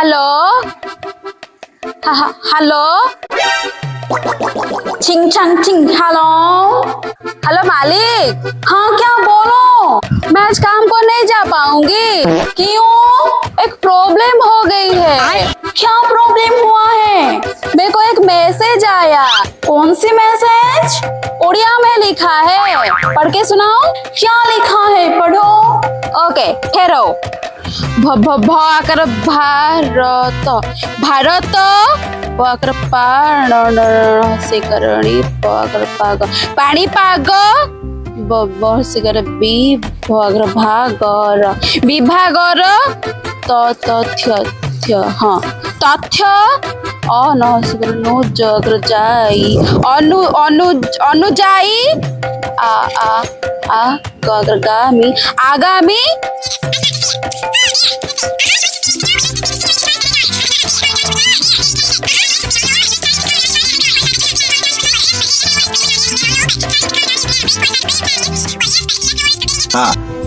Hello hello चिंग चंग चिंग hello hello मालिक। हाँ क्या बोलो। मैं आज काम को नहीं जा पाऊंगी। क्यों? एक प्रॉब्लम हो गई है। क्या प्रॉब्लम हुआ है? मेरे को एक मैसेज आया। कौन सी मैसेज? उड़िया में लिखा है, पढ़ के सुनाओ। क्या लिखा है? पढ़ो। ओके ठहरो। भारत भारत पाणी पाग विभागर तथ्य हाँ तथ्य अनुजाई आगामी हाँ